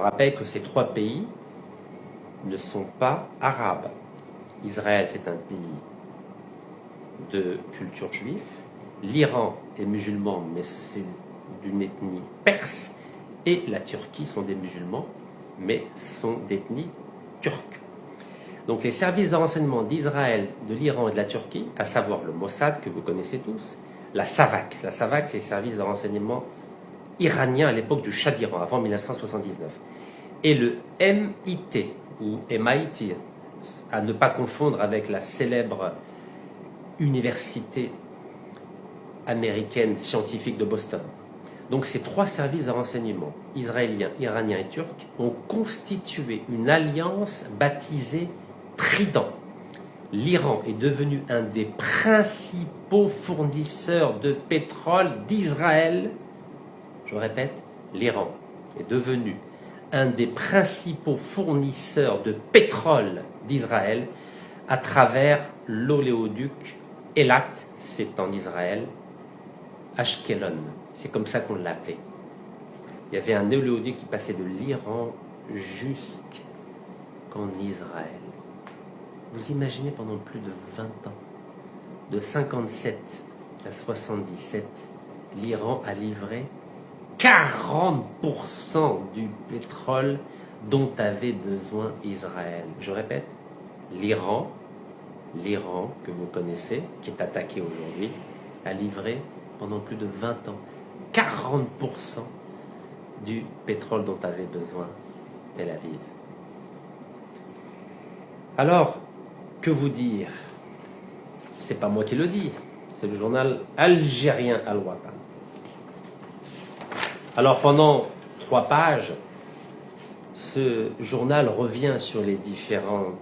Je rappelle que ces trois pays ne sont pas arabes. Israël, c'est un pays de culture juive. L'Iran est musulman, mais c'est d'une ethnie perse. Et la Turquie sont des musulmans, mais sont d'ethnie turque. Donc les services de renseignement d'Israël, de l'Iran et de la Turquie, à savoir le Mossad, que vous connaissez tous, la SAVAK. La SAVAK, c'est les services de renseignement iraniens à l'époque du Shah d'Iran, avant 1979. Et le MIT, ou MIT, à ne pas confondre avec la célèbre université américaine scientifique de Boston. Donc ces trois services de renseignement, israéliens, iraniens et turcs, ont constitué une alliance baptisée Trident. L'Iran est devenu un des principaux fournisseurs de pétrole d'Israël. Je répète, l'Iran est devenu un des principaux fournisseurs de pétrole d'Israël à travers l'oléoduc Eilat, c'est en Israël, Ashkelon. C'est comme ça qu'on l'appelait. Il y avait un oléoduc qui passait de l'Iran jusqu'en Israël. Vous imaginez pendant plus de 20 ans, de 57 à 77, l'Iran a livré 40% du pétrole dont avait besoin Israël. Je répète, l'Iran que vous connaissez, qui est attaqué aujourd'hui, a livré pendant plus de 20 ans 40% du pétrole dont avait besoin Tel Aviv. Alors, que vous dire? C'est pas moi qui le dis, c'est le journal algérien Al-Watan. Alors pendant 3 pages, ce journal revient sur les différentes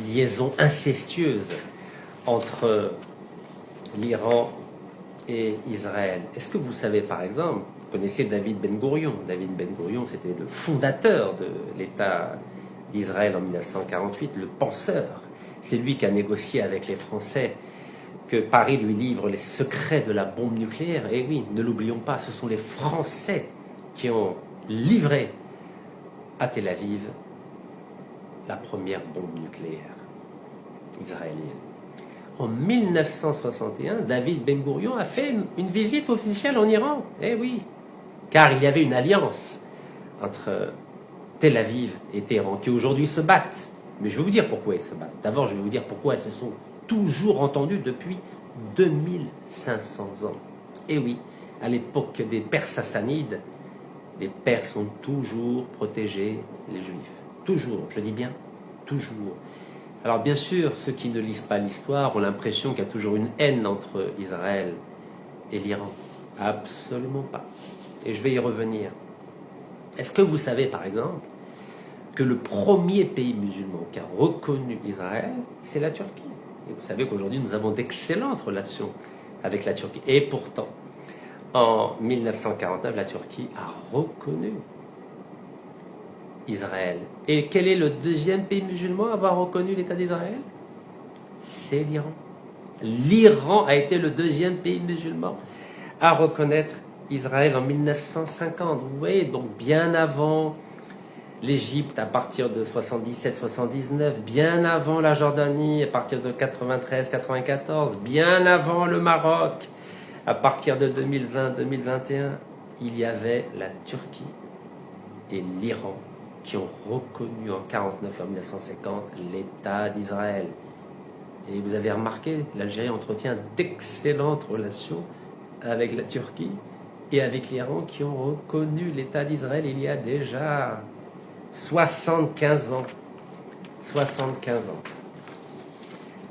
liaisons incestueuses entre l'Iran et Israël. Est-ce que vous savez par exemple, vous connaissez David Ben Gourion? David Ben Gourion, c'était le fondateur de l'État d'Israël en 1948, le penseur. C'est lui qui a négocié avec les Français que Paris lui livre les secrets de la bombe nucléaire. Et oui, ne l'oublions pas, ce sont les Français qui ont livré à Tel Aviv la première bombe nucléaire israélienne. En 1961, David Ben Gourion a fait une visite officielle en Iran. Eh oui, car il y avait une alliance entre Tel Aviv et Téhéran qui aujourd'hui se battent. Mais je vais vous dire pourquoi ils se battent. D'abord, je vais vous dire pourquoi elles se sont toujours entendues depuis 2500 ans. Et oui, à l'époque des Perses sassanides, les Perses ont toujours protégé les Juifs. Toujours, je dis bien, toujours. Alors bien sûr, ceux qui ne lisent pas l'histoire ont l'impression qu'il y a toujours une haine entre Israël et l'Iran. Absolument pas. Et je vais y revenir. Est-ce que vous savez, par exemple, que le premier pays musulman qui a reconnu Israël, c'est la Turquie? Et vous savez qu'aujourd'hui, nous avons d'excellentes relations avec la Turquie. Et pourtant, en 1949, la Turquie a reconnu Israël. Et quel est le deuxième pays musulman à avoir reconnu l'État d'Israël? C'est l'Iran. L'Iran a été le deuxième pays musulman à reconnaître Israël en 1950. Vous voyez, donc bien avant l'Égypte à partir de 77-79, bien avant la Jordanie à partir de 93-94, bien avant le Maroc à partir de 2020-2021, il y avait la Turquie et l'Iran qui ont reconnu en 49 et en 1950 l'État d'Israël. Et vous avez remarqué, l'Algérie entretient d'excellentes relations avec la Turquie et avec l'Iran qui ont reconnu l'État d'Israël il y a déjà 75 ans. 75 ans.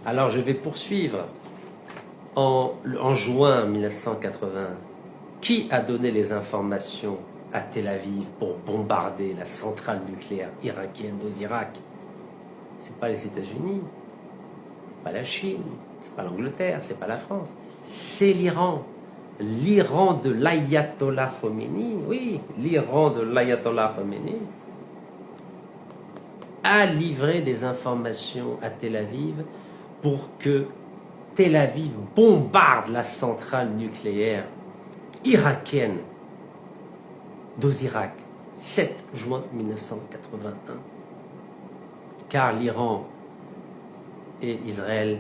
Alors je vais poursuivre. En juin 1980, qui a donné les informations à Tel Aviv pour bombarder la centrale nucléaire irakienne d'Osirak? C'est pas les États-Unis, c'est pas la Chine, c'est pas l'Angleterre, c'est pas la France, c'est l'Iran. L'Iran de l'Ayatollah Khomeini, oui, l'Iran de l'Ayatollah Khomeini a livré des informations à Tel Aviv pour que Tel Aviv bombarde la centrale nucléaire irakienne d'Osirak. 7 juin 1981. Car l'Iran et Israël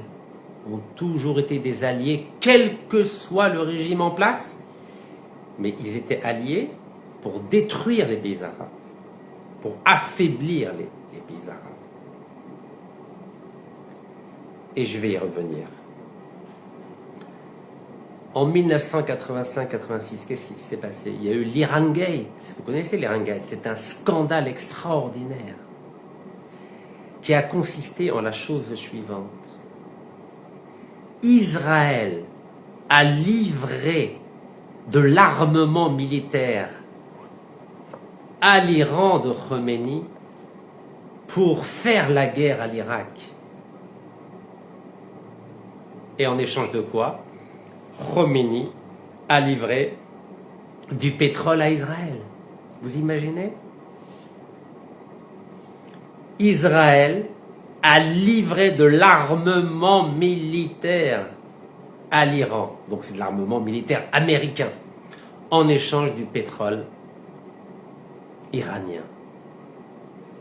ont toujours été des alliés, quel que soit le régime en place, mais ils étaient alliés pour détruire les pays arabes, pour affaiblir les pays arabes. Et je vais y revenir. En 1985-86, qu'est-ce qui s'est passé? Il y a eu l'Iran Gate. Vous connaissez l'Iran Gate? C'est un scandale extraordinaire qui a consisté en la chose suivante. Israël a livré de l'armement militaire à l'Iran de Khomeini pour faire la guerre à l'Irak. Et en échange de quoi? Khomeini a livré du pétrole à Israël. Vous imaginez? Israël a livré de l'armement militaire à l'Iran. Donc c'est de l'armement militaire américain en échange du pétrole iranien.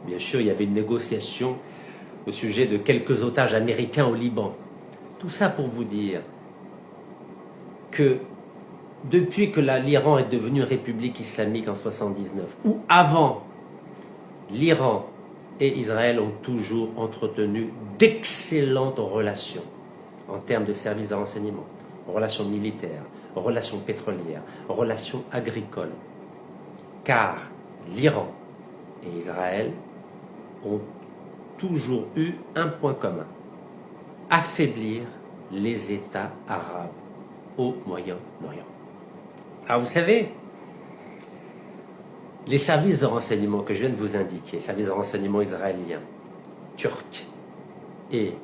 Bien sûr, il y avait une négociation au sujet de quelques otages américains au Liban. Tout ça pour vous dire que depuis que l'Iran est devenu république islamique en 1979, ou avant, l'Iran et Israël ont toujours entretenu d'excellentes relations en termes de services de renseignement, relations militaires, relations pétrolières, relations agricoles. Car l'Iran et Israël ont toujours eu un point commun: affaiblir les États arabes au Moyen-Orient. Alors vous savez, les services de renseignement que je viens de vous indiquer, services de renseignement israéliens, turcs et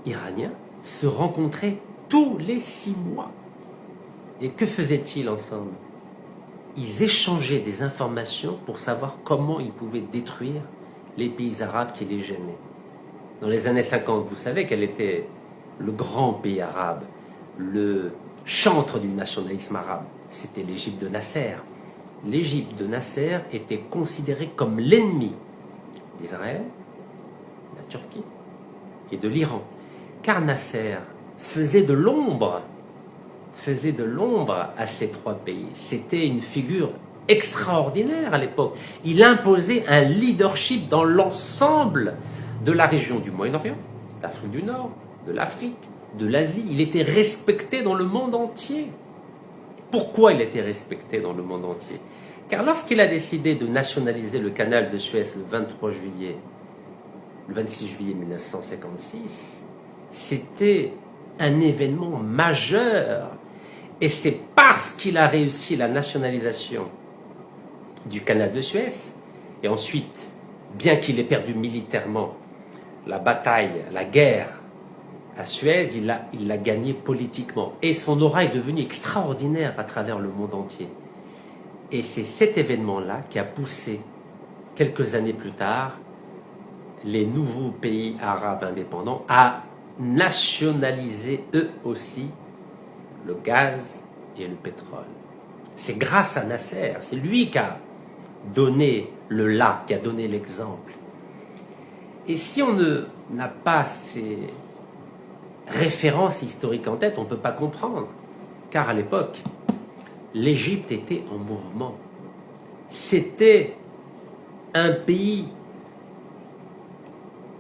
iraniens, se rencontraient tous les 6 mois. Et que faisaient-ils ensemble? Ils échangeaient des informations pour savoir comment ils pouvaient détruire les pays arabes qui les gênaient. Dans les années 50, vous savez quel était le grand pays arabe, le chantre du nationalisme arabe? C'était l'Égypte de Nasser. L'Égypte de Nasser était considérée comme l'ennemi d'Israël, de la Turquie et de l'Iran. Car Nasser faisait de l'ombre à ces 3 pays. C'était une figure extraordinaire à l'époque. Il imposait un leadership dans l'ensemble de la région du Moyen-Orient, d'Afrique du Nord, de l'Afrique, de l'Asie. Il était respecté dans le monde entier. Pourquoi il était respecté dans le monde entier? Car lorsqu'il a décidé de nationaliser le canal de Suez le 26 juillet 1956, c'était un événement majeur. Et c'est parce qu'il a réussi la nationalisation du canal de Suez, et ensuite, bien qu'il ait perdu militairement la bataille, la guerre à Suez, il l'a gagné politiquement. Et son aura est devenue extraordinaire à travers le monde entier. Et c'est cet événement-là qui a poussé, quelques années plus tard, les nouveaux pays arabes indépendants à nationaliser eux aussi le gaz et le pétrole. C'est grâce à Nasser, c'est lui qui a donné le là, qui a donné l'exemple. Et si on n'a pas ces références historiques en tête, on ne peut pas comprendre. Car à l'époque, l'Égypte était en mouvement. C'était un pays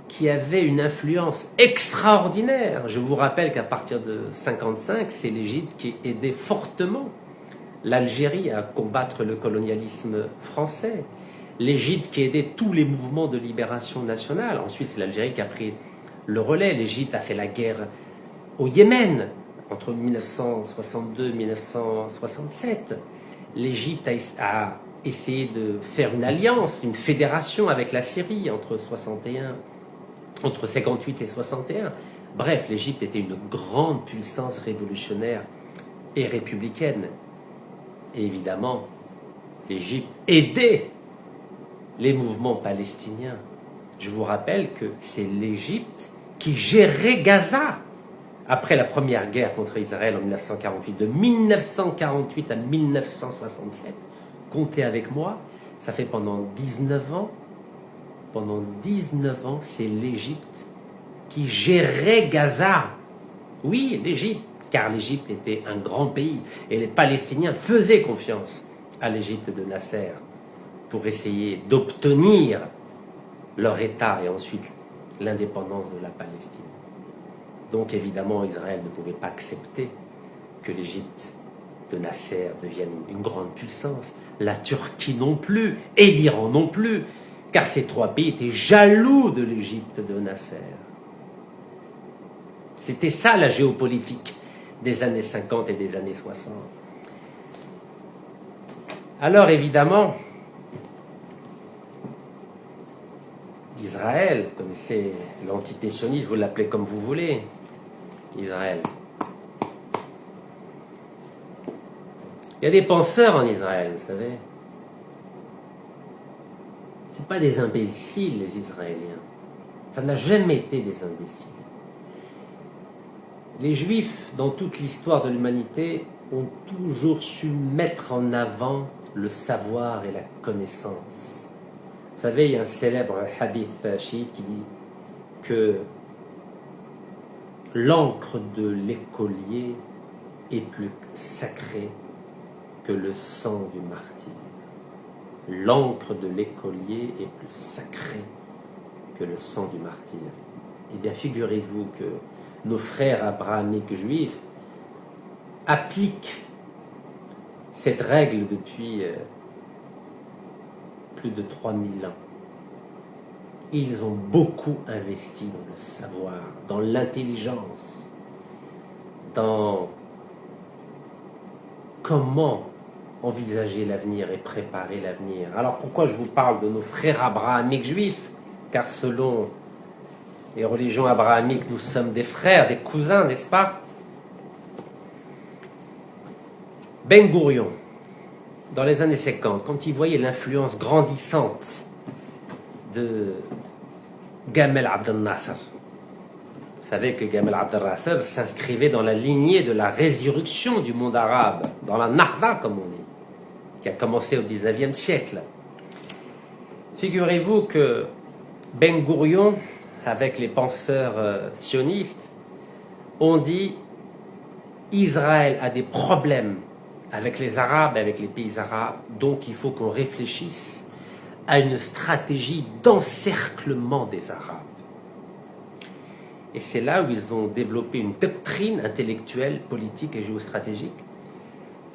qui avait une influence extraordinaire. Je vous rappelle qu'à partir de 1955, c'est l'Égypte qui aidait fortement l'Algérie à combattre le colonialisme français. L'Égypte qui aidait tous les mouvements de libération nationale. Ensuite, c'est l'Algérie qui a pris le relais. L'Égypte a fait la guerre au Yémen entre 1962 et 1967. L'Égypte a essayé de faire une alliance, une fédération avec la Syrie entre 58 et 61. Bref, l'Égypte était une grande puissance révolutionnaire et républicaine. Et évidemment, l'Égypte aidait les mouvements palestiniens. Je vous rappelle que c'est l'Égypte qui gérait Gaza après la première guerre contre Israël en 1948. De 1948 à 1967, comptez avec moi, Ça fait pendant 19 ans, c'est l'Égypte qui gérait Gaza. Oui, l'Égypte, car l'Égypte était un grand pays et les Palestiniens faisaient confiance à l'Égypte de Nasser pour essayer d'obtenir leur État et ensuite l'indépendance de la Palestine. Donc évidemment, Israël ne pouvait pas accepter que l'Égypte de Nasser devienne une grande puissance, la Turquie non plus, et l'Iran non plus, car ces trois pays étaient jaloux de l'Égypte de Nasser. C'était ça la géopolitique des années 50 et des années 60. Alors évidemment, Israël, vous connaissez l'entité sioniste, vous l'appelez comme vous voulez, Israël. Il y a des penseurs en Israël, vous savez. Ce ne sont pas des imbéciles, les Israéliens. Ça n'a jamais été des imbéciles. Les Juifs, dans toute l'histoire de l'humanité, ont toujours su mettre en avant le savoir et la connaissance. Vous savez, il y a un célèbre hadith chiite qui dit que l'encre de l'écolier est plus sacrée que le sang du martyr. L'encre de l'écolier est plus sacrée que le sang du martyr. Eh bien, figurez-vous que nos frères abrahamiques juifs appliquent cette règle depuis plus de 3000 ans. Ils ont beaucoup investi dans le savoir, dans l'intelligence, dans comment envisager l'avenir et préparer l'avenir. Alors pourquoi je vous parle de nos frères abrahamiques juifs? Car selon les religions abrahamiques, nous sommes des frères, des cousins, n'est-ce pas? Ben Gurion, dans les années 50, quand il voyait l'influence grandissante de Gamal Abdel Nasser, vous savez que Gamal Abdel Nasser s'inscrivait dans la lignée de la résurrection du monde arabe, dans la Nahda, comme on dit, qui a commencé au XIXe siècle. Figurez-vous que Ben Gurion, avec les penseurs sionistes, ont dit Israël a des problèmes avec les Arabes, avec les pays arabes, donc il faut qu'on réfléchisse à une stratégie d'encerclement des Arabes. Et c'est là où ils ont développé une doctrine intellectuelle, politique et géostratégique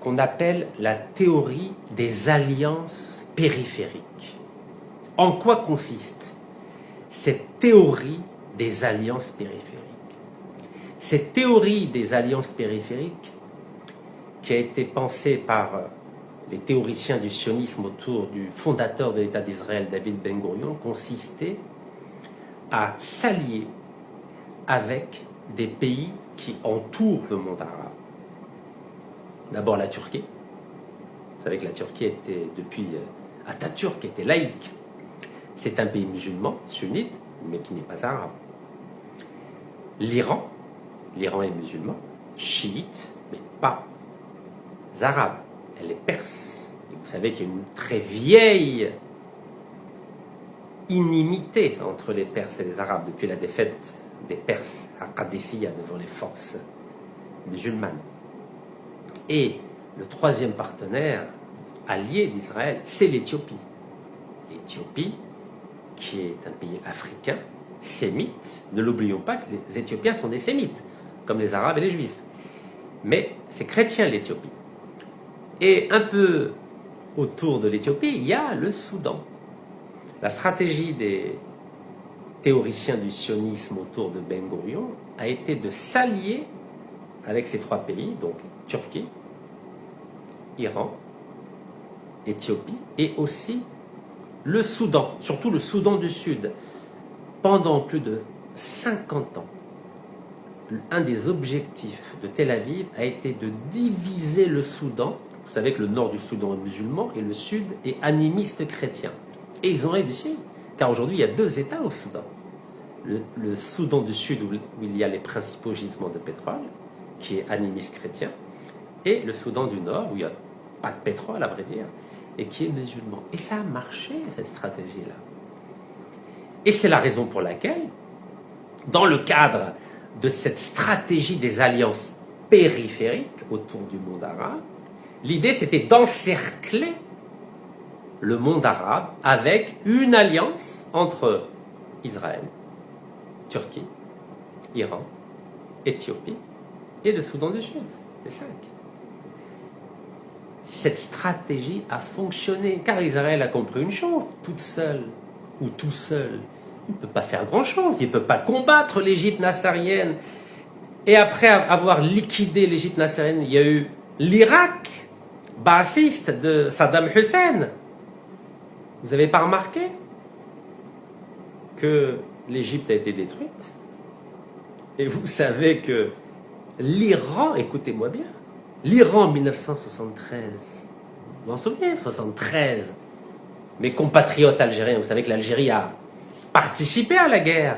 qu'on appelle la théorie des alliances périphériques. En quoi consiste cette théorie des alliances périphériques? Cette théorie des alliances périphériques, qui a été pensée par les théoriciens du sionisme autour du fondateur de l'État d'Israël, David Ben Gurion, consistait à s'allier avec des pays qui entourent le monde arabe. D'abord la Turquie. Vous savez que la Turquie était, depuis Atatürk, était laïque. C'est un pays musulman, sunnite, mais qui n'est pas arabe. L'Iran est musulman, chiite, mais pas arabe. Elle est perse. Et vous savez qu'il y a une très vieille inimité entre les Perses et les Arabes depuis la défaite des Perses à Qadisiyah devant les forces musulmanes. Et le troisième partenaire allié d'Israël, c'est l'Éthiopie. L'Éthiopie, qui est un pays africain, sémite. Ne l'oublions pas que les Éthiopiens sont des sémites, comme les Arabes et les Juifs. Mais c'est chrétien l'Éthiopie. Et un peu autour de l'Éthiopie, il y a le Soudan. La stratégie des théoriciens du sionisme autour de Ben Gurion a été de s'allier avec ces trois pays, donc Turquie, Iran, Éthiopie, et aussi le Soudan, surtout le Soudan du Sud. Pendant plus de 50 ans, un des objectifs de Tel Aviv a été de diviser le Soudan. Vous savez que le nord du Soudan est musulman et le sud est animiste chrétien. Et ils ont réussi, car aujourd'hui il y a deux États au Soudan. Le Soudan du Sud, où il y a les principaux gisements de pétrole, qui est animiste chrétien, et le Soudan du Nord, où il n'y a pas de pétrole, à vrai dire, et qui est musulman. Et ça a marché, cette stratégie-là. Et c'est la raison pour laquelle, dans le cadre de cette stratégie des alliances périphériques autour du monde arabe, l'idée c'était d'encercler le monde arabe avec une alliance entre Israël, Turquie, Iran, Éthiopie et le Soudan du Sud, les 5. Cette stratégie a fonctionné, car Israël a compris une chose, toute seule, ou tout seul, il ne peut pas faire grand-chose, il ne peut pas combattre l'Égypte nassérienne. Et après avoir liquidé l'Égypte nassérienne, il y a eu l'Irak, baathiste de Saddam Hussein. Vous n'avez pas remarqué que l'Égypte a été détruite? Et vous savez que l'Iran, écoutez-moi bien, l'Iran en 1973, vous vous en souvenez, 73, mes compatriotes algériens, vous savez que l'Algérie a participé à la guerre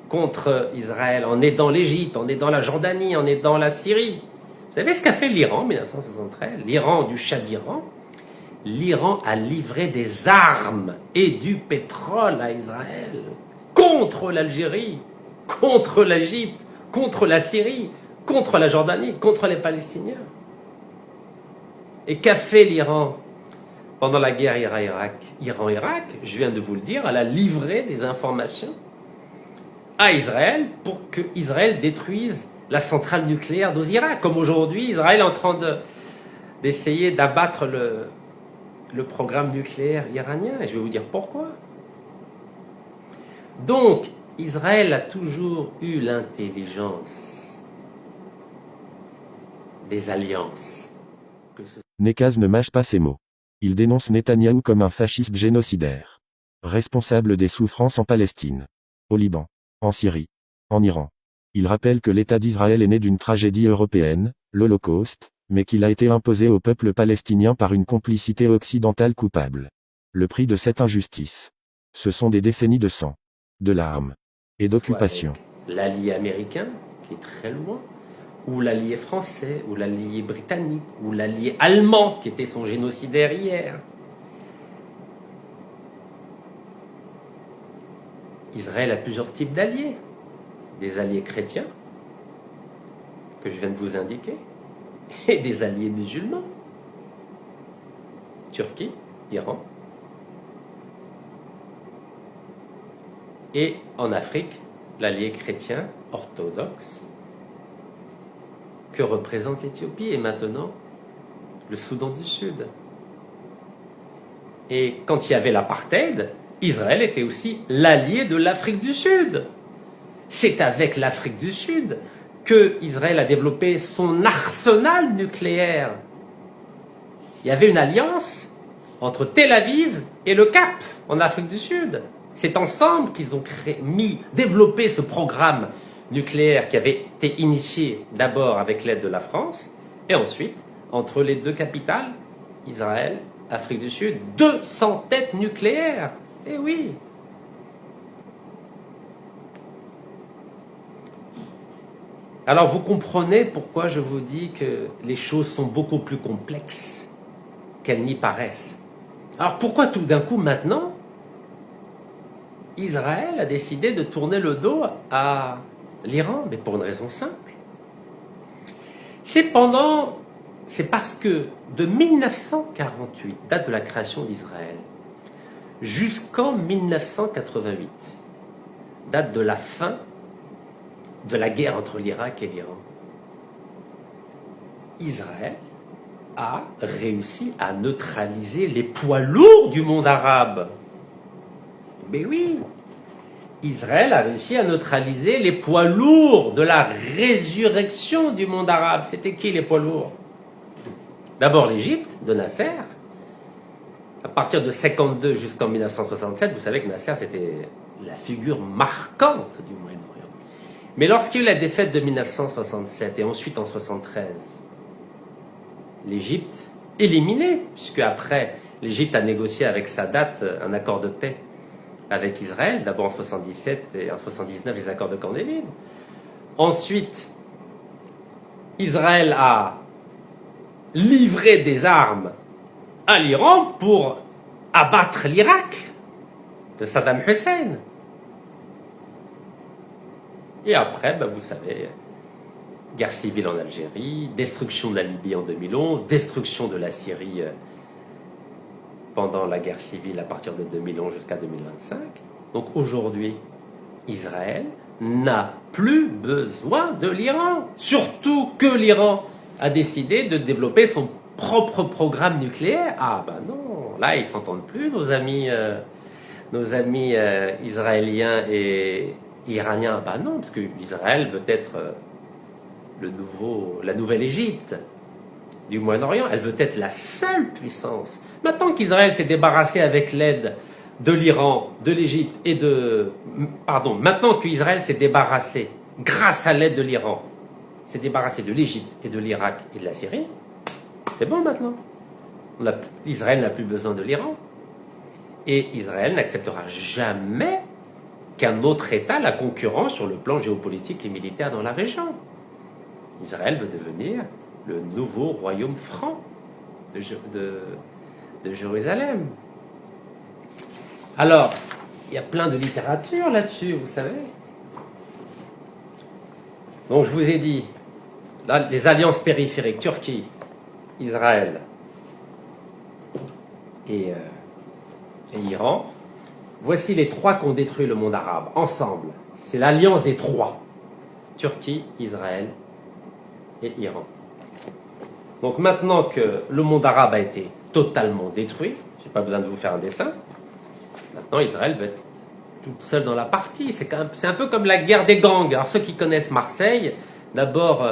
contre Israël en aidant l'Égypte, en aidant la Jordanie, en aidant la Syrie. Vous savez ce qu'a fait l'Iran en 1973? L'Iran du Shah d'Iran. L'Iran a livré des armes et du pétrole à Israël contre l'Algérie, contre l'Égypte, contre la Syrie, contre la Jordanie, contre les Palestiniens. Et qu'a fait l'Iran pendant la guerre Iran-Irak? Je viens de vous le dire, elle a livré des informations à Israël pour que Israël détruise la centrale nucléaire d'Osirak. Comme aujourd'hui, Israël est en train d'essayer d'abattre le programme nucléaire iranien. Et je vais vous dire pourquoi. Donc, Israël a toujours eu l'intelligence des alliances. Nekaz ne mâche pas ses mots. Il dénonce Netanyahou comme un fasciste génocidaire, responsable des souffrances en Palestine, au Liban, en Syrie, en Iran. Il rappelle que l'État d'Israël est né d'une tragédie européenne, l'Holocauste, mais qu'il a été imposé au peuple palestinien par une complicité occidentale coupable. Le prix de cette injustice, ce sont des décennies de sang, de larmes et d'occupation. L'allié américain, qui est très loin, ou l'allié français, ou l'allié britannique, ou l'allié allemand, qui était son génocidaire hier. Israël a plusieurs types d'alliés. Des alliés chrétiens, que je viens de vous indiquer, et des alliés musulmans. Turquie, Iran. Et en Afrique, l'allié chrétien orthodoxe que représente l'Éthiopie et maintenant le Soudan du Sud. Et quand il y avait l'apartheid, Israël était aussi l'allié de l'Afrique du Sud. C'est avec l'Afrique du Sud que Israël a développé son arsenal nucléaire. Il y avait une alliance entre Tel Aviv et le Cap en Afrique du Sud. C'est ensemble qu'ils ont développé ce programme nucléaire qui avait été initié d'abord avec l'aide de la France et ensuite entre les deux capitales, Israël, Afrique du Sud, 200 têtes nucléaires. Eh oui. Alors vous comprenez pourquoi je vous dis que les choses sont beaucoup plus complexes qu'elles n'y paraissent. Alors pourquoi tout d'un coup maintenant, Israël a décidé de tourner le dos à l'Iran? Mais pour une raison simple. C'est parce que de 1948, date de la création d'Israël, jusqu'en 1988, date de la fin de la guerre entre l'Irak et l'Iran, Israël a réussi à neutraliser les poids lourds du monde arabe. Mais oui, Israël a réussi à neutraliser les poids lourds de la résurrection du monde arabe. C'était qui les poids lourds? D'abord l'Égypte de Nasser. À partir de 52 jusqu'en 1967, vous savez que Nasser c'était la figure marquante du Moyen-Orient. Mais lorsqu'il y a eu la défaite de 1967 et ensuite en 1973, l'Égypte éliminée, puisque après l'Égypte a négocié avec Sadat un accord de paix avec Israël, d'abord en 1977 et en 1979 les accords de Camp David. Ensuite, Israël a livré des armes à l'Iran pour abattre l'Irak de Saddam Hussein. Et après, vous savez, guerre civile en Algérie, destruction de la Libye en 2011, destruction de la Syrie pendant la guerre civile à partir de 2011 jusqu'à 2025. Donc aujourd'hui, Israël n'a plus besoin de l'Iran. Surtout que l'Iran a décidé de développer son propre programme nucléaire. Ah non, là ils s'entendent plus, nos amis israéliens et iraniens. Non, parce que Israël veut être la nouvelle Égypte du Moyen-Orient. Elle veut être la seule puissance. Maintenant qu'Israël s'est débarrassé avec l'aide de l'Iran, de l'Égypte et maintenant qu'Israël s'est débarrassé, grâce à l'aide de l'Iran, s'est débarrassé de l'Égypte et de l'Irak et de la Syrie, c'est bon maintenant. Israël n'a plus besoin de l'Iran. Et Israël n'acceptera jamais qu'un autre État la concurrence sur le plan géopolitique et militaire dans la région. Israël veut devenir le nouveau royaume franc de Jérusalem. Alors, il y a plein de littérature là-dessus, vous savez. Donc je vous ai dit, là, les alliances périphériques, Turquie, Israël et Iran, voici les trois qui ont détruit le monde arabe, ensemble. C'est l'alliance des trois, Turquie, Israël et Iran. Donc maintenant que le monde arabe a été totalement détruit, je n'ai pas besoin de vous faire un dessin, maintenant Israël va être toute seule dans la partie. C'est un peu comme la guerre des gangs. Alors ceux qui connaissent Marseille, d'abord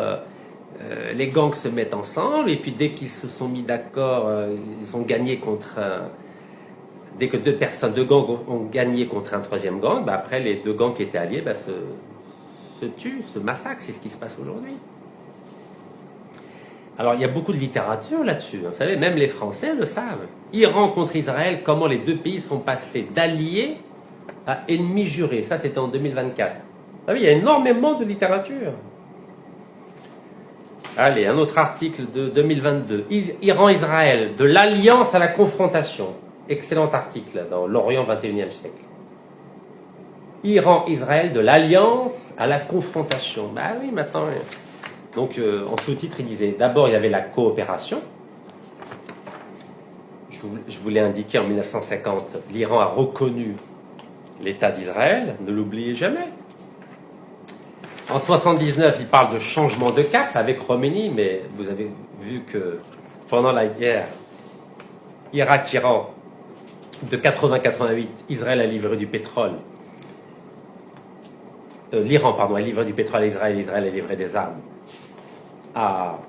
les gangs se mettent ensemble et puis dès qu'ils se sont mis d'accord, ils ont gagné contre dès que deux gangs ont gagné contre un troisième gang, après les deux gangs qui étaient alliés se tuent, se massacrent. C'est ce qui se passe aujourd'hui. Alors il y a beaucoup de littérature là-dessus, vous savez, même les Français le savent. Iran contre Israël, comment les deux pays sont passés d'alliés à ennemis jurés. Ça c'était en 2024. Vous savez, il y a énormément de littérature. Allez, un autre article de 2022. Iran-Israël, de l'alliance à la confrontation. Excellent article dans l'Orient 21e siècle. Iran-Israël, de l'alliance à la confrontation. Oui, maintenant... Donc, en sous-titre, il disait, d'abord, il y avait la coopération. Je vous l'ai indiqué, en 1950, l'Iran a reconnu l'État d'Israël, ne l'oubliez jamais. En 1979, il parle de changement de cap avec Khomeini, mais vous avez vu que pendant la guerre Irak-Iran de 80-88, Israël a livré du pétrole. L'Iran, a livré du pétrole à Israël, Israël a livré des armes à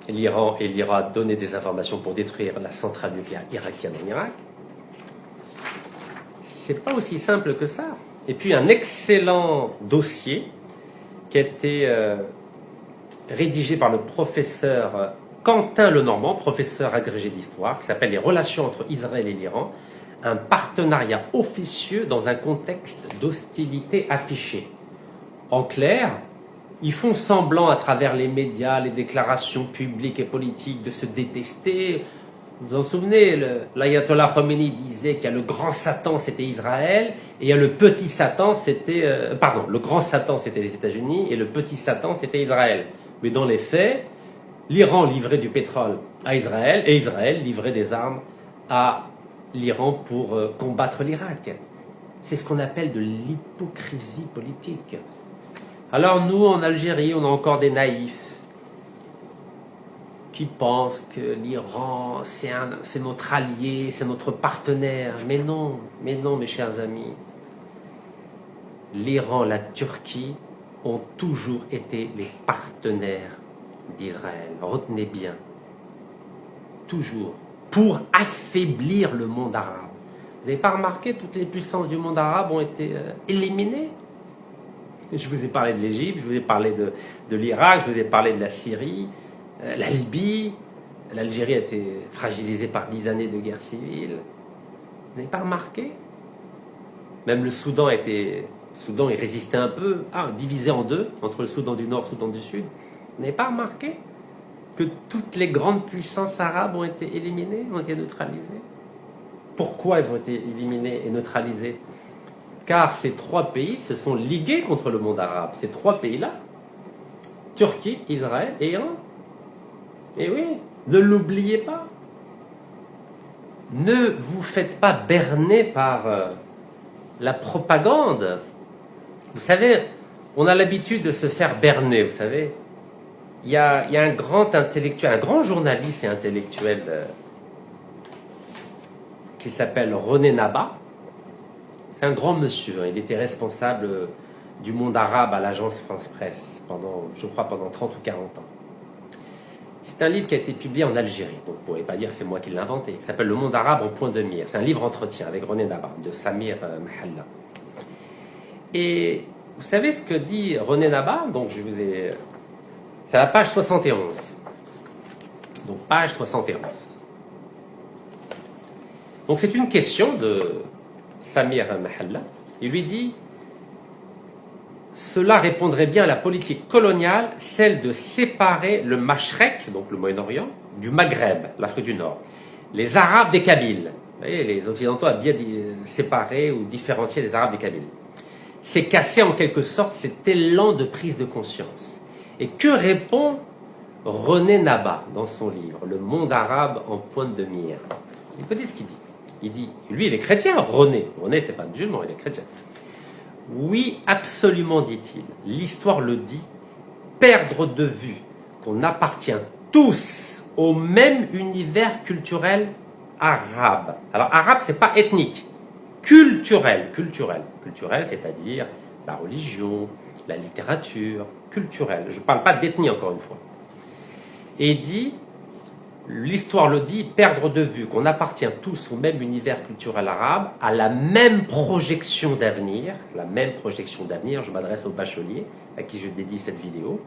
l'Iran et l'Iran a donné des informations pour détruire la centrale nucléaire irakienne en Irak. C'est pas aussi simple que ça. Et puis un excellent dossier qui a été rédigé par le professeur Quentin Lenormand, professeur agrégé d'histoire, qui s'appelle « Les relations entre Israël et l'Iran, un partenariat officieux dans un contexte d'hostilité affichée ». En clair, ils font semblant à travers les médias, les déclarations publiques et politiques de se détester. Vous vous en souvenez, l'ayatollah Khomeini disait qu'il y a le grand Satan, c'était Israël, et il y a le petit Satan, c'était... le grand Satan, c'était les États-Unis, et le petit Satan, c'était Israël. Mais dans les faits, l'Iran livrait du pétrole à Israël, et Israël livrait des armes à l'Iran pour combattre l'Irak. C'est ce qu'on appelle de l'hypocrisie politique. Alors nous, en Algérie, on a encore des naïfs qui pensent que l'Iran, c'est notre allié, c'est notre partenaire. Mais non, mes chers amis. L'Iran, la Turquie ont toujours été les partenaires d'Israël. Retenez bien. Toujours. Pour affaiblir le monde arabe. Vous n'avez pas remarqué, toutes les puissances du monde arabe ont été éliminées? Je vous ai parlé de l'Égypte, je vous ai parlé de l'Irak, je vous ai parlé de la Syrie, la Libye. L'Algérie a été fragilisée par 10 années de guerre civile. Vous n'avez pas remarqué? Même le Soudan il résistait un peu, divisé en deux, entre le Soudan du Nord et le Soudan du Sud. Vous n'avez pas remarqué? que toutes les grandes puissances arabes ont été éliminées, ont été neutralisées. Pourquoi elles ont été éliminées et neutralisées? Car ces trois pays se sont ligués contre le monde arabe. Ces trois pays-là, Turquie, Israël et Iran. Et oui, ne l'oubliez pas. Ne vous faites pas berner par la propagande. Vous savez, on a l'habitude de se faire berner, vous savez. Il y a un grand intellectuel, un grand journaliste et intellectuel qui s'appelle René Naba. C'est un grand monsieur, il était responsable du monde arabe à l'agence France-Presse pendant 30 ou 40 ans. C'est un livre qui a été publié en Algérie, donc vous ne pourrez pas dire que c'est moi qui l'ai inventé. Il s'appelle Le monde arabe en point de mire. C'est un livre entretien avec René Naba, de Samir Mahalla. Et vous savez ce que dit René Naba? Donc c'est à la page 71. Donc page 71. Donc c'est une question de Samir Mahalla. Il lui dit: cela répondrait bien à la politique coloniale, celle de séparer le Mashrek, donc le Moyen-Orient, du Maghreb, l'Afrique du Nord, les Arabes des Kabyles. Vous voyez, les Occidentaux ont bien séparé ou différencié les Arabes des Kabyles. C'est casser en quelque sorte cet élan de prise de conscience. Et que répond René Naba dans son livre, Le monde arabe en pointe de mire? Écoutez ce qu'il dit. Il dit, lui il est chrétien, René. René c'est pas musulman, il est chrétien. Oui, absolument, dit-il. L'histoire le dit, perdre de vue qu'on appartient tous au même univers culturel arabe. Alors arabe c'est pas ethnique, culturel, c'est-à-dire la religion, la littérature, culturel. Je ne parle pas d'ethnie encore une fois. Et dit, l'histoire le dit, perdre de vue qu'on appartient tous au même univers culturel arabe, à la même projection d'avenir, je m'adresse au bachelier à qui je dédie cette vidéo,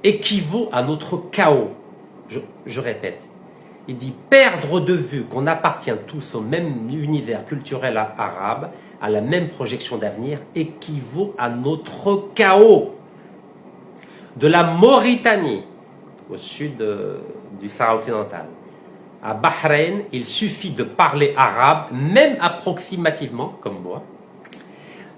équivaut à notre chaos. Je répète, il dit perdre de vue qu'on appartient tous au même univers culturel arabe, à la même projection d'avenir, équivaut à notre chaos. De la Mauritanie, au sud du Sahara occidental, à Bahreïn, il suffit de parler arabe, même approximativement, comme moi.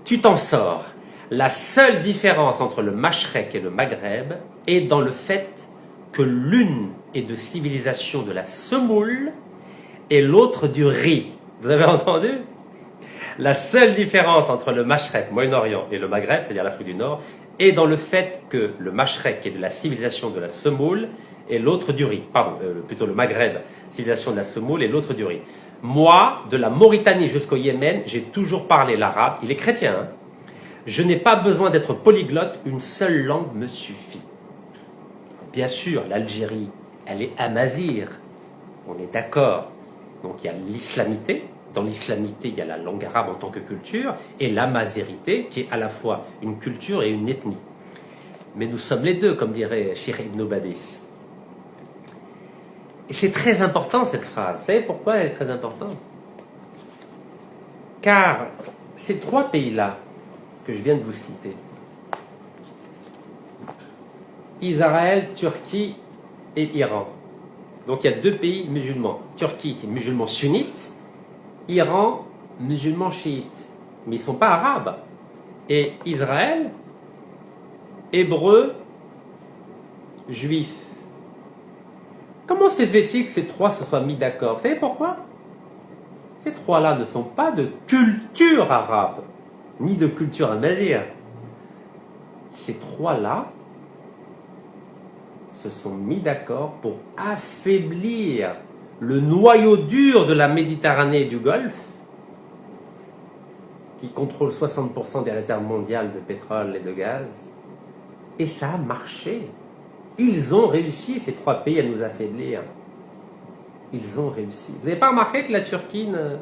Tu t'en sors. La seule différence entre le Mashrek et le Maghreb est dans le fait que l'une est de civilisation de la semoule et l'autre du riz. Vous avez entendu? La seule différence entre le Mashrek, Moyen-Orient, et le Maghreb, c'est-à-dire l'Afrique du Nord, est dans le fait que le Mashrek est de la civilisation de la semoule et l'autre du riz. Plutôt le Maghreb, civilisation de la semoule et l'autre du riz. Moi, de la Mauritanie jusqu'au Yémen, j'ai toujours parlé l'arabe. Il est chrétien, hein? Je n'ai pas besoin d'être polyglotte, une seule langue me suffit. Bien sûr, l'Algérie, elle est amazigh, on est d'accord. Donc il y a l'islamité, dans l'islamité il y a la langue arabe en tant que culture, et l'amazérité qui est à la fois une culture et une ethnie. Mais nous sommes les deux, comme dirait Cheikh Ibn Badis. Et c'est très important cette phrase. Vous savez pourquoi elle est très importante? Car ces trois pays-là que je viens de vous citer, Israël, Turquie et Iran. Donc il y a deux pays musulmans. Turquie qui est musulman sunnite, Iran musulman chiite. Mais ils ne sont pas arabes. Et Israël, hébreu, juif. Comment c'est fait-il que ces trois se soient mis d'accord? Vous savez pourquoi? Ces trois-là ne sont pas de culture arabe, ni de culture amazigh. Ces trois-là se sont mis d'accord pour affaiblir le noyau dur de la Méditerranée et du Golfe, qui contrôle 60% des réserves mondiales de pétrole et de gaz. Et ça a marché. Ils ont réussi, ces trois pays, à nous affaiblir. Ils ont réussi. Vous n'avez pas remarqué que la Turquie ne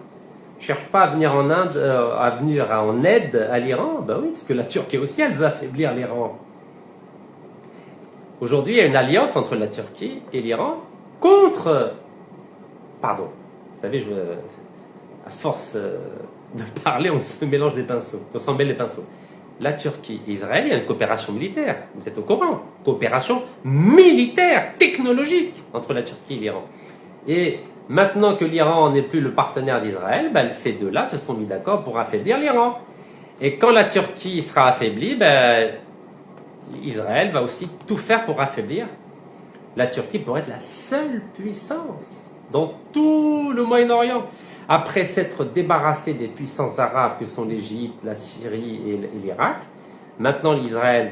cherche pas à venir en Inde, à venir en aide à l'Iran? Ben oui, parce que la Turquie aussi, elle veut affaiblir l'Iran. Aujourd'hui, il y a une alliance entre la Turquie et l'Iran contre... Pardon, vous savez, à force de parler, on se mélange les pinceaux, on s'en mêle les pinceaux. la Turquie et Israël, il y a une coopération militaire. Vous êtes au courant? Coopération militaire, technologique entre la Turquie et l'Iran. Et maintenant que l'Iran n'est plus le partenaire d'Israël, ben, ces deux-là se sont mis d'accord pour affaiblir l'Iran. Et quand la Turquie sera affaiblie, ben, Israël va aussi tout faire pour affaiblir la Turquie pour être la seule puissance dans tout le Moyen-Orient. Après s'être débarrassé des puissances arabes que sont l'Égypte, la Syrie et l'Irak, maintenant l'Israël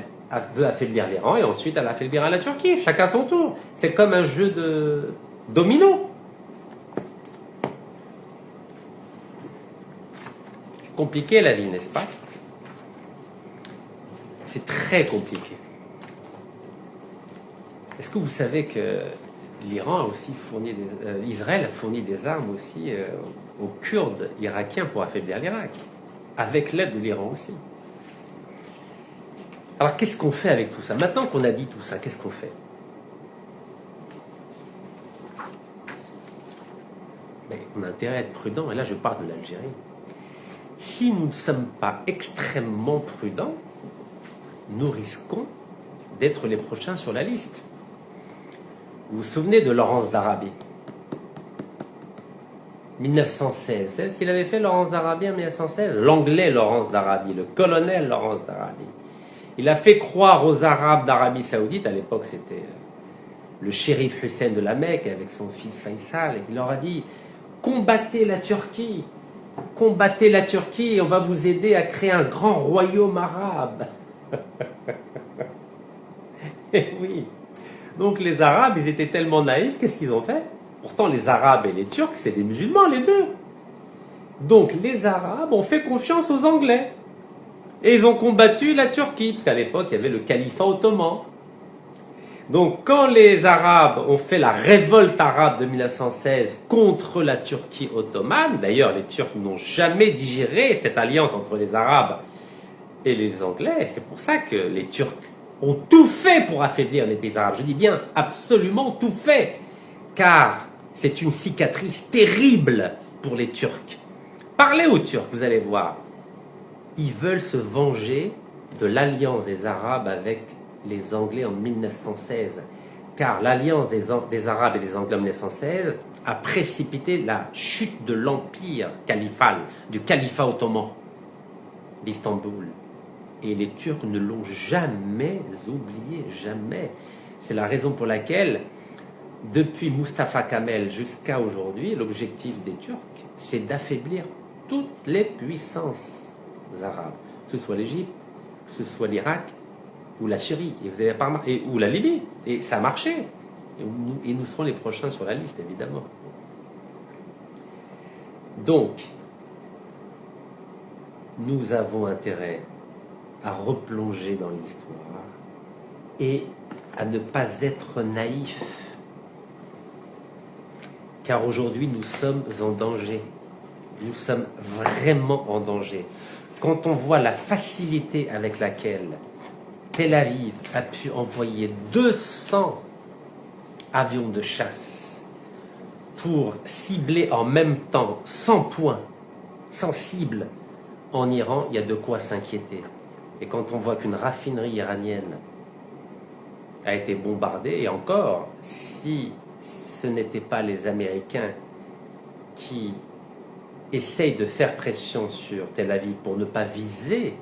veut affaiblir l'Iran et ensuite elle affaiblira la Turquie, chacun son tour. C'est comme un jeu de domino. C'est compliqué la vie, n'est-ce pas? C'est très compliqué. Est-ce que vous savez que l'Iran a aussi fourni Israël a fourni des armes aussi aux Kurdes irakiens pour affaiblir l'Irak, avec l'aide de l'Iran aussi. Alors qu'est-ce qu'on fait avec tout ça? Maintenant qu'on a dit tout ça, qu'est-ce qu'on fait? Mais on a intérêt à être prudent, et là je parle de l'Algérie. Si nous ne sommes pas extrêmement prudents, nous risquons d'être les prochains sur la liste. Vous vous souvenez de Laurence d'Arabie? 1916. Vous savez ce qu'il avait fait, Laurence d'Arabie, en 1916? L'anglais Laurence d'Arabie, le colonel Laurence d'Arabie. Il a fait croire aux Arabes d'Arabie Saoudite, à l'époque c'était le shérif Hussein de la Mecque avec son fils Faisal, et il leur a dit: combattez la Turquie, et on va vous aider à créer un grand royaume arabe. Et oui. Donc les Arabes, ils étaient tellement naïfs, qu'est-ce qu'ils ont fait? Pourtant les Arabes et les Turcs, c'est des musulmans les deux. Donc les Arabes ont fait confiance aux Anglais. Et ils ont combattu la Turquie, parce qu'à l'époque, il y avait le califat ottoman. Donc quand les Arabes ont fait la révolte arabe de 1916 contre la Turquie ottomane, d'ailleurs les Turcs n'ont jamais digéré cette alliance entre les Arabes et les Anglais, c'est pour ça que les Turcs ont tout fait pour affaiblir les pays arabes. Je dis bien absolument tout fait, car c'est une cicatrice terrible pour les Turcs. Parlez aux Turcs, vous allez voir. Ils veulent se venger de l'alliance des Arabes avec les Anglais en 1916, car l'alliance des Arabes et des Anglais en 1916 a précipité la chute de l'empire califal, du califat ottoman d'Istanbul. Et les Turcs ne l'ont jamais oublié, jamais. C'est la raison pour laquelle, depuis Mustafa Kemal jusqu'à aujourd'hui, l'objectif des Turcs, c'est d'affaiblir toutes les puissances arabes, que ce soit l'Égypte, que ce soit l'Irak ou la Syrie, et vous avez pas remarqué, ou la Libye, et ça a marché. Et nous serons les prochains sur la liste, évidemment. Donc, nous avons intérêt à replonger dans l'histoire et à ne pas être naïfs. Car aujourd'hui, nous sommes en danger. Nous sommes vraiment en danger. Quand on voit la facilité avec laquelle Tel Aviv a pu envoyer 200 avions de chasse pour cibler en même temps 100 points, 100 cibles en Iran, il y a de quoi s'inquiéter. Et quand on voit qu'une raffinerie iranienne a été bombardée, et encore, si ce n'étaient pas les Américains qui essayent de faire pression sur Tel Aviv pour ne pas viser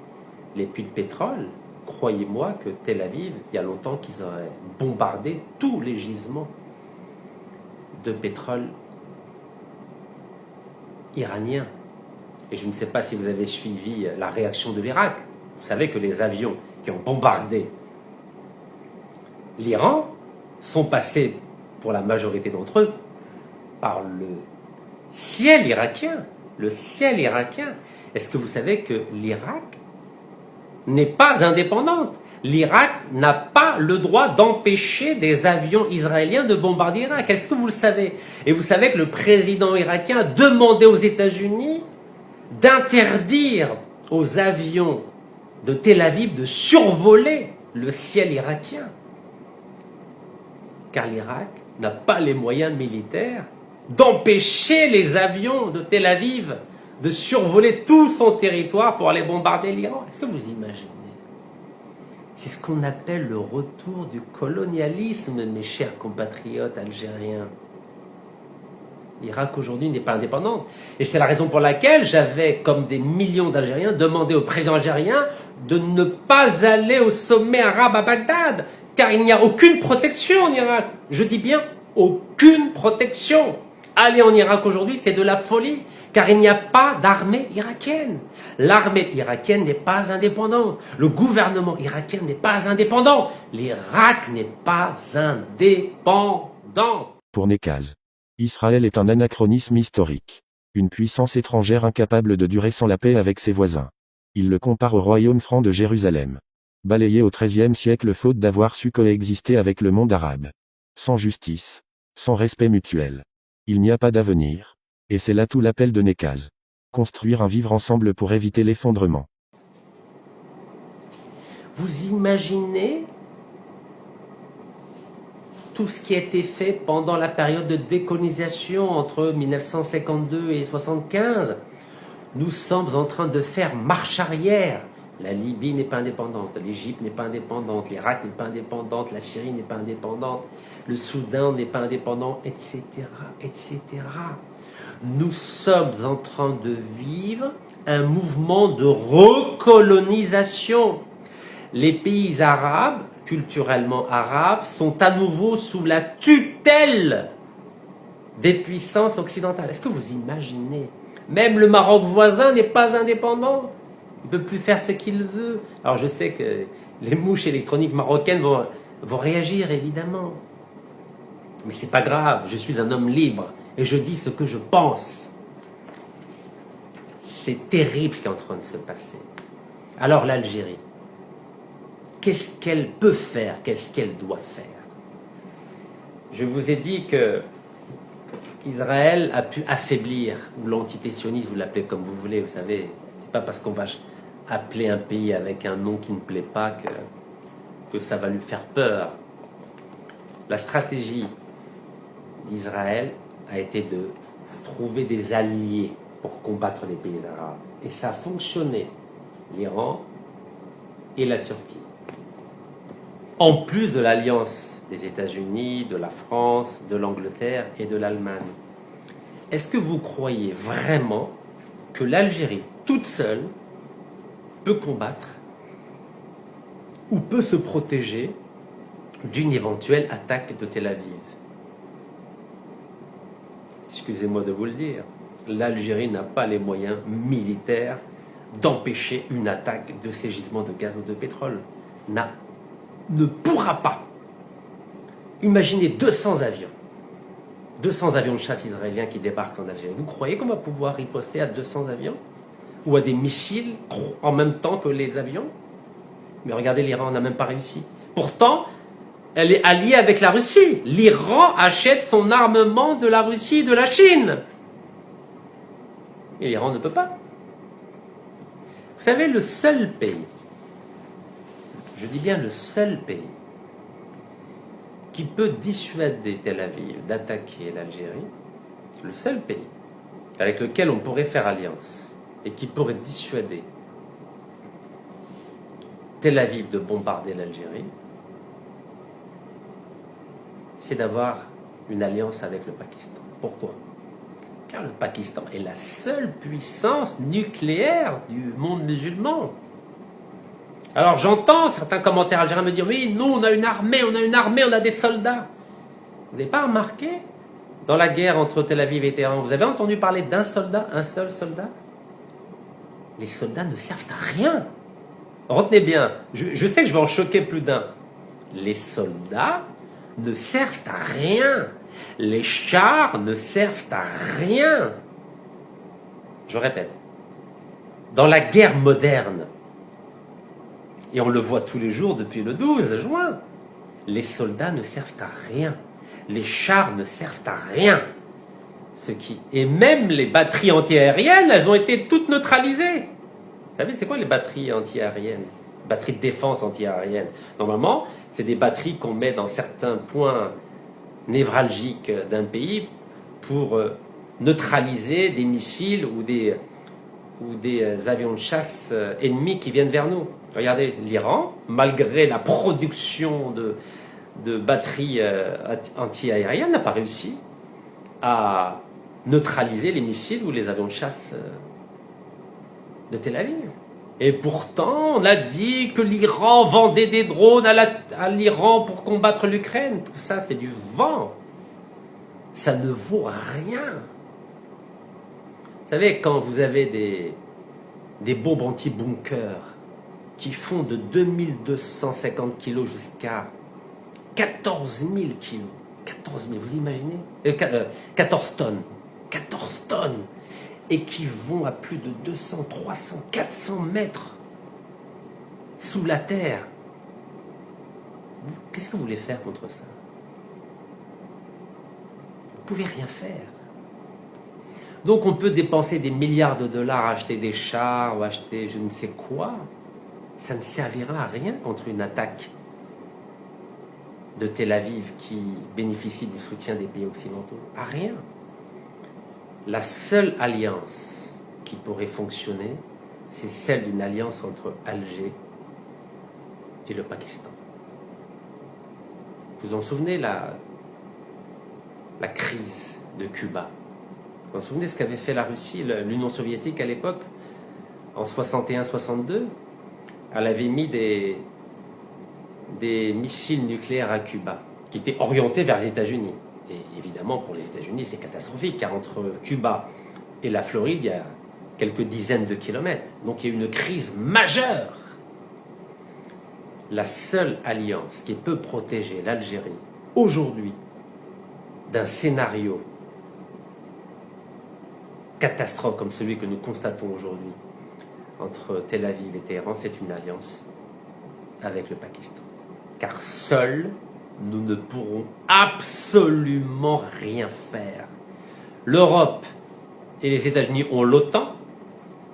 les puits de pétrole, croyez-moi que Tel Aviv, il y a longtemps qu'ils auraient bombardé tous les gisements de pétrole iranien. Et je ne sais pas si vous avez suivi la réaction de l'Irak. Vous savez que les avions qui ont bombardé l'Iran sont passés, pour la majorité d'entre eux, par le ciel irakien. Le ciel irakien. Est-ce que vous savez que l'Irak n'est pas indépendante? L'Irak n'a pas le droit d'empêcher des avions israéliens de bombarder l'Irak. Est-ce que vous le savez? Et vous savez que le président irakien a demandé aux États-Unis d'interdire aux avions de Tel Aviv de survoler le ciel irakien. Car l'Irak n'a pas les moyens militaires d'empêcher les avions de Tel Aviv de survoler tout son territoire pour aller bombarder l'Iran. Est-ce que vous imaginez? C'est ce qu'on appelle le retour du colonialisme, mes chers compatriotes algériens. L'Irak aujourd'hui n'est pas indépendante. Et c'est la raison pour laquelle j'avais, comme des millions d'Algériens, demandé au président algérien de ne pas aller au sommet arabe à Bagdad, car il n'y a aucune protection en Irak. Je dis bien aucune protection. Aller en Irak aujourd'hui, c'est de la folie, car il n'y a pas d'armée irakienne. L'armée irakienne n'est pas indépendante. Le gouvernement irakien n'est pas indépendant. L'Irak n'est pas indépendant. Pour Nekaz, Israël est un anachronisme historique. Une puissance étrangère incapable de durer sans la paix avec ses voisins. Il le compare au royaume franc de Jérusalem. Balayé au XIIIe siècle faute d'avoir su coexister avec le monde arabe. Sans justice. Sans respect mutuel. Il n'y a pas d'avenir. Et c'est là tout l'appel de Nekaz. Construire un vivre ensemble pour éviter l'effondrement. Vous imaginez tout ce qui a été fait pendant la période de décolonisation entre 1952 et 1975. Nous sommes en train de faire marche arrière. La Libye n'est pas indépendante, l'Égypte n'est pas indépendante, l'Irak n'est pas indépendante, la Syrie n'est pas indépendante, le Soudan n'est pas indépendant, etc., etc. Nous sommes en train de vivre un mouvement de recolonisation. Les pays arabes, culturellement arabes, sont à nouveau sous la tutelle des puissances occidentales. Est-ce que vous imaginez? Même le Maroc voisin n'est pas indépendant. Il ne peut plus faire ce qu'il veut. Alors je sais que les mouches électroniques marocaines vont réagir, évidemment. Mais c'est pas grave, je suis un homme libre et je dis ce que je pense. C'est terrible ce qui est en train de se passer. Alors l'Algérie, qu'est-ce qu'elle peut faire? Qu'est-ce qu'elle doit faire? Je vous ai dit que Israël a pu affaiblir, ou l'entité sioniste, vous l'appelez comme vous voulez, vous savez, c'est pas parce qu'on va appeler un pays avec un nom qui ne plaît pas que ça va lui faire peur. La stratégie d'Israël a été de trouver des alliés pour combattre les pays arabes. Et ça a fonctionné. L'Iran et la Turquie. En plus de l'alliance des États-Unis, de la France, de l'Angleterre et de l'Allemagne. Est-ce que vous croyez vraiment que l'Algérie, toute seule, peut combattre ou peut se protéger d'une éventuelle attaque de Tel Aviv? Excusez-moi de vous le dire, l'Algérie n'a pas les moyens militaires d'empêcher une attaque de ces gisements de gaz ou de pétrole. Ne pourra pas. Imaginez 200 avions de chasse israéliens qui débarquent en Algérie. Vous croyez qu'on va pouvoir riposter à 200 avions? Ou à des missiles en même temps que les avions? Mais regardez, l'Iran n'a même pas réussi. Pourtant, elle est alliée avec la Russie. L'Iran achète son armement de la Russie et de la Chine. Et l'Iran ne peut pas. Vous savez, le seul pays, je dis bien le seul pays, qui peut dissuader Tel Aviv d'attaquer l'Algérie, le seul pays avec lequel on pourrait faire alliance et qui pourrait dissuader Tel Aviv de bombarder l'Algérie, c'est d'avoir une alliance avec le Pakistan. Pourquoi? Car le Pakistan est la seule puissance nucléaire du monde musulman. Alors j'entends certains commentaires algériens me dire « Oui, nous, on a une armée, on a des soldats. » Vous n'avez pas remarqué, dans la guerre entre Tel Aviv et Téhéran, vous avez entendu parler d'un soldat, un seul soldat? Les soldats ne servent à rien. Retenez bien, je sais que je vais en choquer plus d'un. Les soldats ne servent à rien. Les chars ne servent à rien. Je répète, dans la guerre moderne, et on le voit tous les jours depuis le 12 juin, les soldats ne servent à rien. Les chars ne servent à rien. Et même les batteries antiaériennes, elles ont été toutes neutralisées. Vous savez, c'est quoi les batteries antiaériennes? Batteries de défense antiaérienne. Normalement, c'est des batteries qu'on met dans certains points névralgiques d'un pays pour neutraliser des missiles ou des ou des avions de chasse ennemis qui viennent vers nous. Regardez, l'Iran, malgré la production de batteries anti-aériennes, n'a pas réussi à neutraliser les missiles ou les avions de chasse de Tel Aviv. Et pourtant, on a dit que l'Iran vendait des drones à l'Iran pour combattre l'Ukraine. Tout ça, c'est du vent. Ça ne vaut rien. Vous savez, quand vous avez des bombes anti-bunker qui font de 2250 kilos jusqu'à 14 000 kilos, 14 000, vous imaginez 14 tonnes. 14 tonnes. Et qui vont à plus de 200, 300, 400 mètres sous la terre. Qu'est-ce que vous voulez faire contre ça? Vous ne pouvez rien faire. Donc on peut dépenser des milliards de dollars à acheter des chars ou acheter je ne sais quoi. Ça ne servira à rien contre une attaque de Tel Aviv qui bénéficie du soutien des pays occidentaux. À rien. La seule alliance qui pourrait fonctionner, c'est celle d'une alliance entre Alger et le Pakistan. Vous vous en souvenez, la crise de Cuba? Vous vous souvenez ce qu'avait fait la Russie, l'Union soviétique à l'époque, en 61-62? Elle avait mis des missiles nucléaires à Cuba, qui étaient orientés vers les États-Unis. Et évidemment, pour les États-Unis, c'est catastrophique, car entre Cuba et la Floride, il y a quelques dizaines de kilomètres. Donc il y a une crise majeure. La seule alliance qui peut protéger l'Algérie, aujourd'hui, d'un scénario catastrophe comme celui que nous constatons aujourd'hui, entre Tel Aviv et Téhéran, c'est une alliance avec le Pakistan. Car seuls, nous ne pourrons absolument rien faire. L'Europe et les États-Unis ont l'OTAN.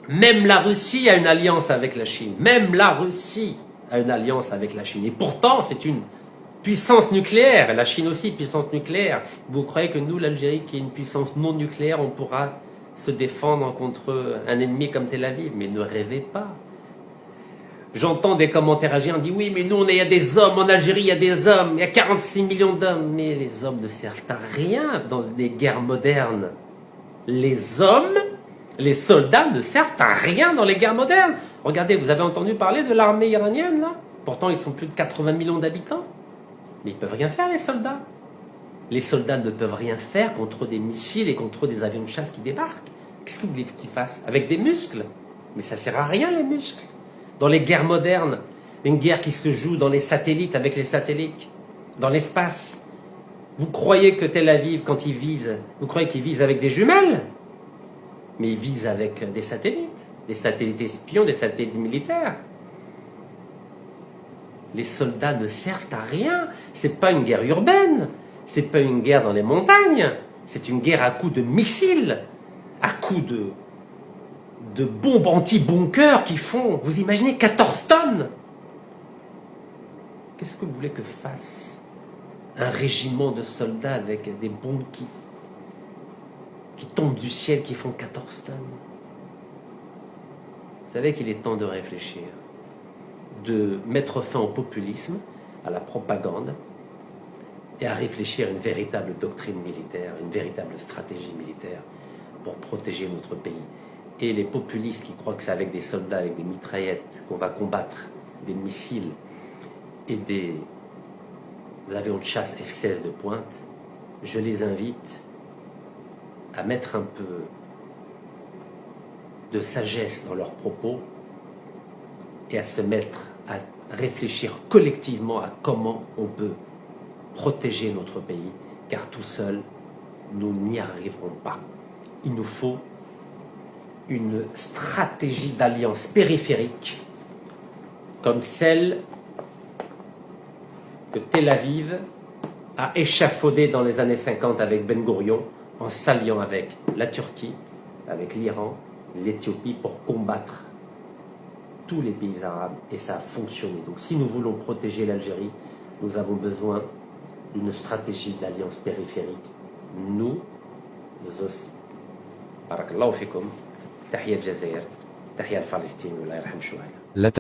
Même la Russie a une alliance avec la Chine. Même la Russie a une alliance avec la Chine. Et pourtant, c'est une puissance nucléaire. La Chine aussi, puissance nucléaire. Vous croyez que nous, l'Algérie, qui est une puissance non nucléaire, on pourra se défendre contre un ennemi comme Tel Aviv? Mais ne rêvez pas. J'entends des commentaires algériens, on dit oui, mais nous, il y a des hommes, en Algérie, il y a des hommes, il y a 46 millions d'hommes. Mais les hommes ne servent à rien dans des guerres modernes. Les hommes, les soldats ne servent à rien dans les guerres modernes. Regardez, vous avez entendu parler de l'armée iranienne, là? Pourtant, ils sont plus de 80 millions d'habitants. Mais ils ne peuvent rien faire, les soldats. Les soldats ne peuvent rien faire contre des missiles et contre des avions de chasse qui débarquent. Qu'est-ce que vous voulez qu'ils fassent? Avec des muscles? Mais ça ne sert à rien, les muscles. Dans les guerres modernes, une guerre qui se joue dans les satellites, avec les satellites, dans l'espace. Vous croyez que Tel Aviv, quand il vise, vous croyez qu'il vise avec des jumelles? Mais il vise avec des satellites espions, des satellites militaires. Les soldats ne servent à rien. C'est pas une guerre urbaine, c'est pas une guerre dans les montagnes, c'est une guerre à coups de missiles, à coups de bombes anti-bunker qui font, vous imaginez, 14 tonnes. Qu'est-ce que vous voulez que fasse un régiment de soldats avec des bombes qui tombent du ciel, qui font 14 tonnes? Vous savez qu'il est temps de réfléchir, de mettre fin au populisme, à la propagande, et à réfléchir à une véritable doctrine militaire, une véritable stratégie militaire pour protéger notre pays. Et les populistes qui croient que c'est avec des soldats, avec des mitraillettes qu'on va combattre des missiles et des avions de chasse F-16 de pointe, je les invite à mettre un peu de sagesse dans leurs propos et à se mettre à réfléchir collectivement à comment on peut protéger notre pays, car tout seul, nous n'y arriverons pas. Il nous faut une stratégie d'alliance périphérique comme celle que Tel Aviv a échafaudée dans les années 50 avec Ben Gourion, en s'alliant avec la Turquie, avec l'Iran, l'Éthiopie pour combattre tous les pays arabes, et ça a fonctionné. Donc si nous voulons protéger l'Algérie, nous avons besoin d'une stratégie d'alliance périphérique. Nous aussi. Barakallahu fikum. تحيا الجزائر، تحيا فلسطين والله يرحم الشهداء. L'attaque